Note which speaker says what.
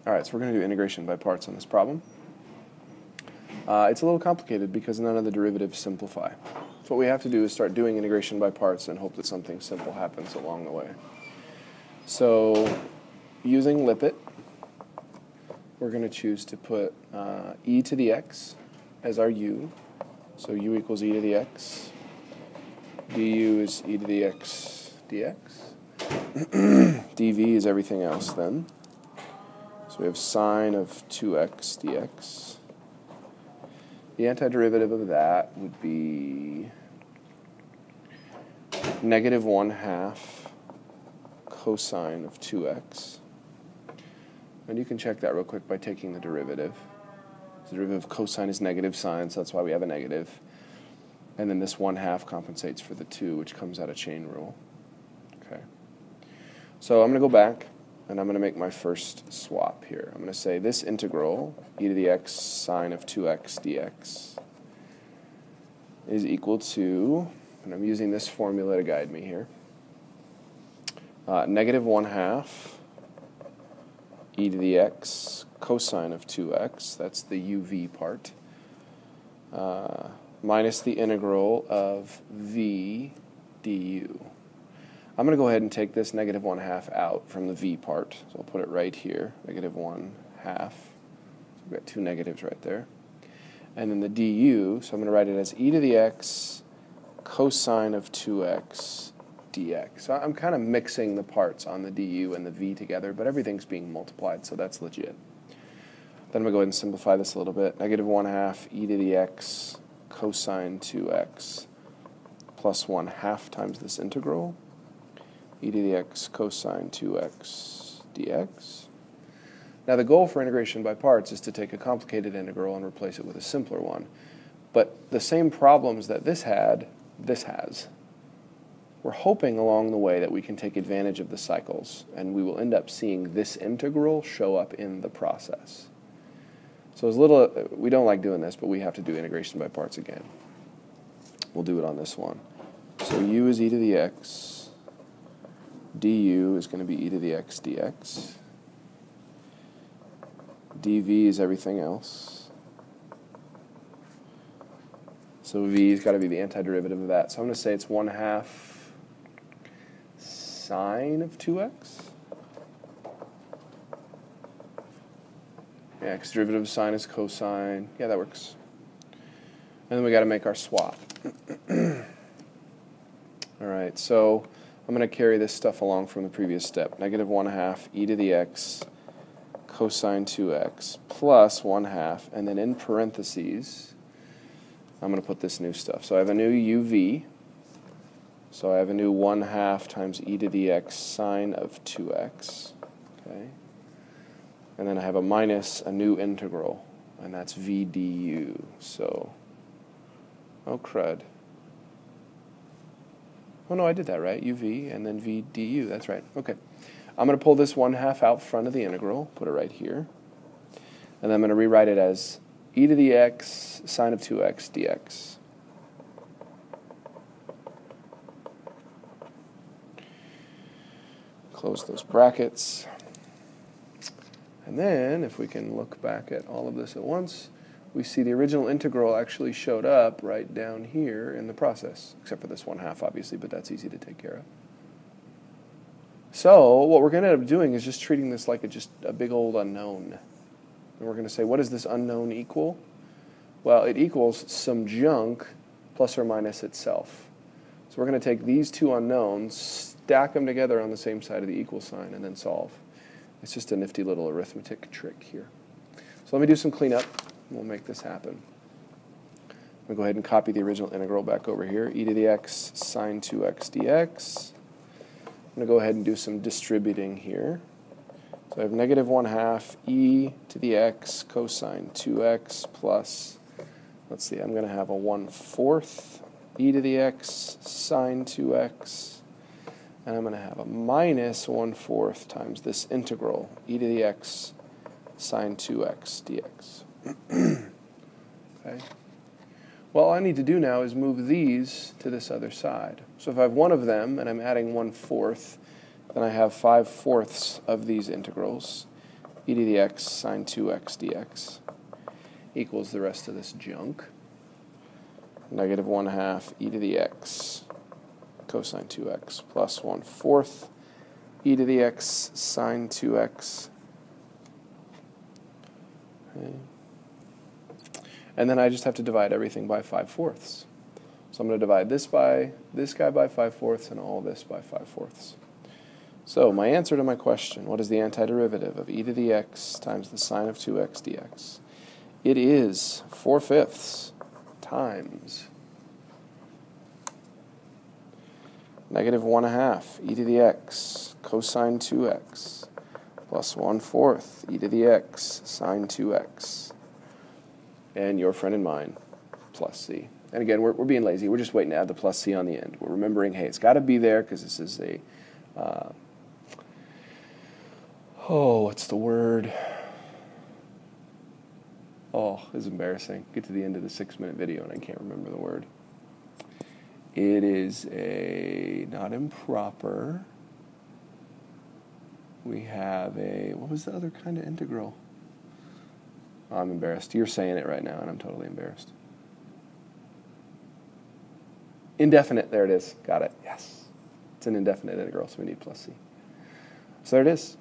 Speaker 1: All right, so we're going to do integration by parts on this problem. It's a little complicated because none of the derivatives simplify. So what we have to do is start doing integration by parts and hope that something simple happens along the way. So using Lipit, we're going to choose to put e to the x as our u. So u equals e to the x. du is e to the x dx. dv is everything else then. So we have sine of 2x dx. The antiderivative of that would be negative 1/2 cosine of 2x. And you can check that real quick by taking the derivative. The derivative of cosine is negative sine, so that's why we have a negative. And then this 1/2 compensates for the 2, which comes out of chain rule. Okay. So I'm going to go back, and I'm going to make my first swap here. I'm going to say this integral, e to the x sine of 2x dx, is equal to, and I'm using this formula to guide me here, negative 1/2 e to the x cosine of 2x, that's the uv part, minus the integral of v du. I'm going to go ahead and take this negative 1/2 out from the v part, so I'll put it right here, negative 1/2. So we've got two negatives right there. And then the du, so I'm going to write it as e to the x cosine of 2x dx. So I'm kind of mixing the parts on the du and the v together, but everything's being multiplied, so that's legit. Then I'm going to go ahead and simplify this a little bit. Negative 1/2 e to the x cosine 2x plus 1/2 times this integral, e to the x cosine 2x dx. Now the goal for integration by parts is to take a complicated integral and replace it with a simpler one. But the same problems that this had, this has. We're hoping along the way that we can take advantage of the cycles, and we will end up seeing this integral show up in the process. So it's a little, we don't like doing this, but we have to do integration by parts again. We'll do it on this one. So u is e to the x, du is going to be e to the x dx, dv is everything else. So v has got to be the antiderivative of that. So I'm going to say it's 1/2 sine of 2x. Yeah, because derivative of sine is cosine. Yeah, that works. And then we got to make our swap. All right, so I'm going to carry this stuff along from the previous step. Negative 1/2 e to the x cosine 2x plus 1/2, and then in parentheses, I'm going to put this new stuff. So I have a new uv. So I have a new 1/2 times e to the x sine of 2x. Okay. And then I have a minus a new integral, and that's v du. So, oh crud. Oh no, I did that right. uv and then v du. That's right. Okay. I'm going to pull this 1/2 out front of the integral, put it right here. And then I'm going to rewrite it as e to the x sine of 2x dx. Close those brackets. And then, if we can look back at all of this at once, we see the original integral actually showed up right down here in the process, except for this 1/2, obviously, but that's easy to take care of. So what we're going to end up doing is just treating this like just a big old unknown. And we're going to say, what does this unknown equal? Well, it equals some junk plus or minus itself. So we're going to take these two unknowns, stack them together on the same side of the equal sign, and then solve. It's just a nifty little arithmetic trick here. So let me do some cleanup, and we'll make this happen. I'm going to go ahead and copy the original integral back over here, e to the x sine 2x dx. I'm going to go ahead and do some distributing here. So I have negative 1/2 e to the x cosine 2x plus, let's see, I'm going to have a 1/4 e to the x sine 2x. And I'm going to have a minus 1/4 times this integral, e to the x sine 2x dx. Okay. Well, all I need to do now is move these to this other side. So if I have one of them and I'm adding 1/4, then I have 5/4 of these integrals, e to the x sine 2x dx equals the rest of this junk. Negative 1/2 e to the x cosine 2x plus 1/4 e to the x sine 2x. Okay. And then I just have to divide everything by 5/4. So I'm going to divide this guy by 5/4 and all this by 5/4. So my answer to my question, what is the antiderivative of e to the x times the sine of 2x dx? It is 4/5 times negative 1/2 e to the x cosine 2x plus 1/4 e to the x sine 2x. And your friend and mine, plus c. And again, we're being lazy. We're just waiting to add the plus c on the end. We're remembering, hey, it's got to be there because this is a, what's the word? Oh, this is embarrassing. Get to the end of the 6-minute video and I can't remember the word. It is a, not improper. We have a, what was the other kind of integral? Oh, I'm embarrassed. You're saying it right now and I'm totally embarrassed. Indefinite, there it is. Got it, yes. It's an indefinite integral, so we need plus c. So there it is.